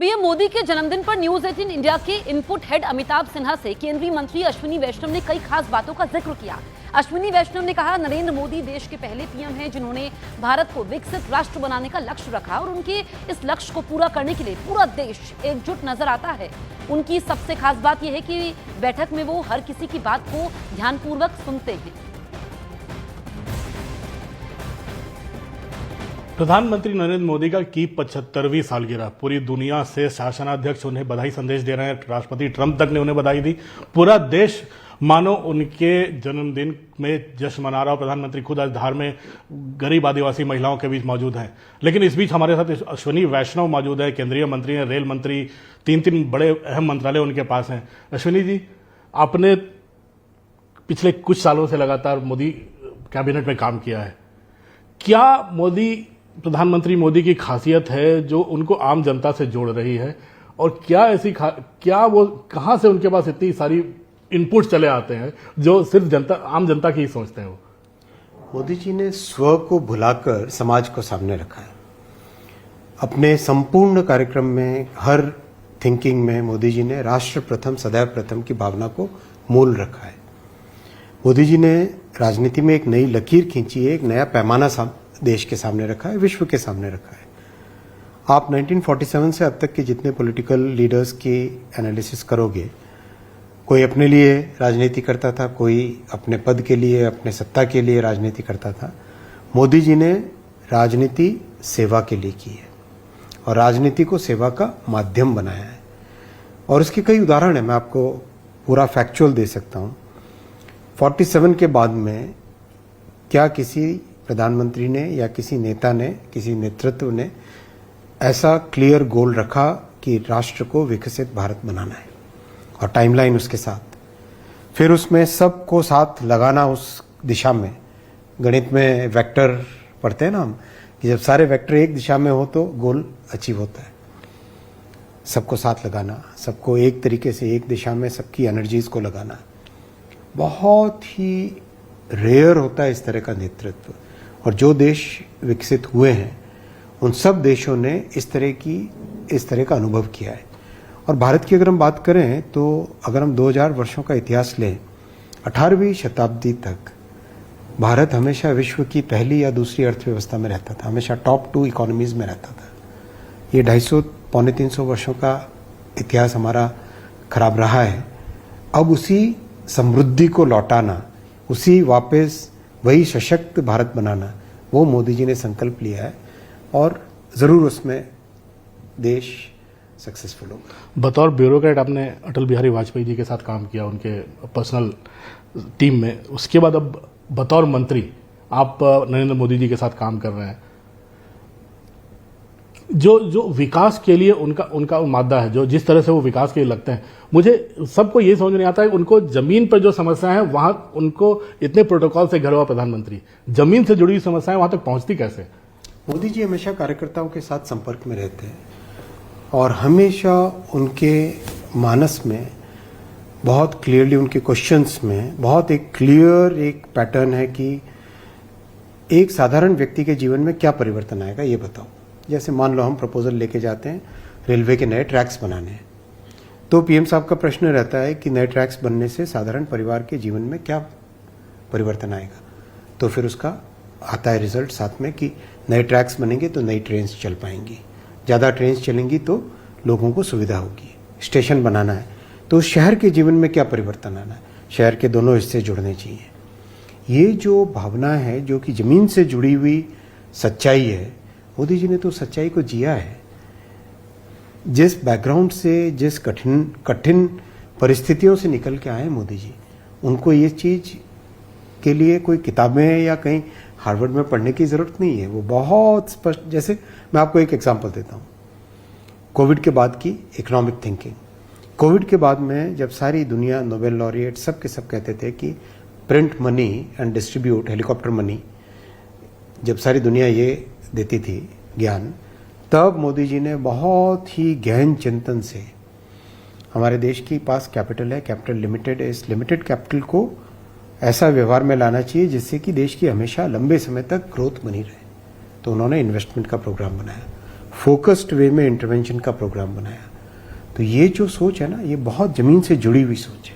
PM Modi के जन्मदिन पर न्यूज 18 इंडिया के इनपुट हेड अमिताभ सिन्हा से केंद्रीय मंत्री अश्विनी वैष्णव ने कई खास बातों का जिक्र किया। अश्विनी वैष्णव ने कहा, नरेंद्र मोदी देश के पहले पीएम हैं जिन्होंने भारत को विकसित राष्ट्र बनाने का लक्ष्य रखा और उनके इस लक्ष्य को पूरा करने के लिए पूरा देश एकजुट नजर आता है। उनकी सबसे खास बात यह है कि बैठक में वो हर किसी की बात को ध्यानपूर्वक सुनते हैं। प्रधानमंत्री नरेंद्र मोदी का की 75वीं सालगिरह, पूरी दुनिया से शासनाध्यक्ष उन्हें बधाई संदेश दे रहे हैं। राष्ट्रपति ट्रंप तक ने उन्हें बधाई दी। पूरा देश मानो उनके जन्मदिन में जश्न मना रहा हो। प्रधानमंत्री खुद आज धार में गरीब आदिवासी महिलाओं के बीच मौजूद हैं। लेकिन इस बीच हमारे साथ अश्विनी वैष्णव मौजूद है, केंद्रीय मंत्री हैं, रेल मंत्री, तीन बड़े अहम मंत्रालय उनके पास हैं। अश्विनी जी, आपने पिछले कुछ सालों से लगातार मोदी कैबिनेट में काम किया है। क्या प्रधानमंत्री मोदी की खासियत है जो उनको आम जनता से जोड़ रही है, और क्या वो कहां से उनके पास इतनी सारी इनपुट चले आते हैं जो सिर्फ आम जनता की ही सोचते हैं? वो मोदी जी ने स्व को भुलाकर समाज को सामने रखा है। अपने संपूर्ण कार्यक्रम में, हर थिंकिंग में मोदी जी ने राष्ट्र प्रथम सदैव प्रथम की भावना को मूल रखा है। मोदी जी ने राजनीति में एक नई लकीर खींची है, एक नया पैमाना देश के सामने रखा है, विश्व के सामने रखा है। आप 1947 से अब तक के जितने पॉलिटिकल लीडर्स की एनालिसिस करोगे, कोई अपने लिए राजनीति करता था, कोई अपने पद के लिए, अपने सत्ता के लिए राजनीति करता था। मोदी जी ने राजनीति सेवा के लिए की है और राजनीति को सेवा का माध्यम बनाया है। और इसके कई उदाहरण हैं, मैं आपको पूरा फैक्चुअल दे सकता हूं। 47 के बाद में क्या किसी प्रधानमंत्री ने या किसी नेता ने, किसी नेतृत्व ने ऐसा क्लियर गोल रखा कि राष्ट्र को विकसित भारत बनाना है, और टाइमलाइन उसके साथ, फिर उसमें सबको साथ लगाना उस दिशा में। गणित में वेक्टर पढ़ते हैं ना हम, कि जब सारे वेक्टर एक दिशा में हो तो गोल अचीव होता है। सबको साथ लगाना, सबको एक तरीके से एक दिशा में सबकी एनर्जीज को लगाना, बहुत ही रेयर होता है इस तरह का नेतृत्व। और जो देश विकसित हुए हैं उन सब देशों ने इस तरह का अनुभव किया है। और भारत की अगर हम बात करें तो अगर हम 2000 वर्षों का इतिहास लें, 18वीं शताब्दी तक भारत हमेशा विश्व की पहली या दूसरी अर्थव्यवस्था में रहता था, हमेशा टॉप 2 इकोनॉमीज में रहता था। ये 250 पौने 300 वर्षों का इतिहास हमारा खराब रहा है। अब उसी समृद्धि को लौटाना, उसी वापस वही सशक्त भारत बनाना, वो मोदी जी ने संकल्प लिया है और जरूर उसमें देश सक्सेसफुल होगा। बतौर ब्यूरोक्रेट आपने अटल बिहारी वाजपेयी जी के साथ काम किया, उनके पर्सनल टीम में। उसके बाद अब बतौर मंत्री आप नरेंद्र मोदी जी के साथ काम कर रहे हैं। जो विकास के लिए उनका मादा है, जो जिस तरह से वो विकास के लिए लगते हैं, मुझे सबको ये समझ नहीं आता है उनको जमीन पर जो समस्याएं हैं वहां उनको इतने प्रोटोकॉल से घिरा हुआ प्रधानमंत्री, जमीन से जुड़ी हुई समस्याएं वहां तक पहुंचती कैसे? मोदी जी हमेशा कार्यकर्ताओं के साथ संपर्क में रहते हैं और हमेशा उनके मानस में बहुत क्लियरली, उनके क्वेश्चंस में बहुत एक क्लियर एक पैटर्न है कि एक साधारण व्यक्ति के जीवन में क्या परिवर्तन आएगा, ये बताओ। जैसे मान लो हम प्रपोजल लेके जाते हैं रेलवे के नए ट्रैक्स बनाने हैं, तो पीएम साहब का प्रश्न रहता है कि नए ट्रैक्स बनने से साधारण परिवार के जीवन में क्या परिवर्तन आएगा। तो फिर उसका आता है रिजल्ट साथ में कि नए ट्रैक्स बनेंगे तो नई ट्रेन्स चल पाएंगी, ज़्यादा ट्रेन्स चलेंगी तो लोगों को सुविधा होगी। स्टेशन बनाना है तो उस शहर के जीवन में क्या परिवर्तन आना है, शहर के दोनों हिस्से जुड़ने चाहिए। ये जो भावना है, जो कि जमीन से जुड़ी हुई सच्चाई है, मोदी जी ने तो सच्चाई को जिया है। जिस बैकग्राउंड से, जिस कठिन परिस्थितियों से निकल के आए मोदी जी, उनको ये चीज के लिए कोई किताबें या कहीं हार्वर्ड में पढ़ने की जरूरत नहीं है। वो बहुत स्पष्ट, जैसे मैं आपको एक एग्जांपल देता हूँ, कोविड के बाद की इकोनॉमिक थिंकिंग। कोविड के बाद में जब सारी दुनिया, नोबेल लॉरिएट सब के सब कहते थे कि print money and distribute helicopter money, जब सारी दुनिया ये देती थी ज्ञान, तब मोदी जी ने बहुत ही गहन चिंतन से, हमारे देश के पास कैपिटल है, कैपिटल लिमिटेड है, इस लिमिटेड कैपिटल को ऐसा व्यवहार में लाना चाहिए जिससे कि देश की हमेशा लंबे समय तक ग्रोथ बनी रहे। तो उन्होंने इन्वेस्टमेंट का प्रोग्राम बनाया, फोकस्ड वे में इंटरवेंशन का प्रोग्राम बनाया। तो ये जो सोच है ना, ये बहुत जमीन से जुड़ी हुई सोच है।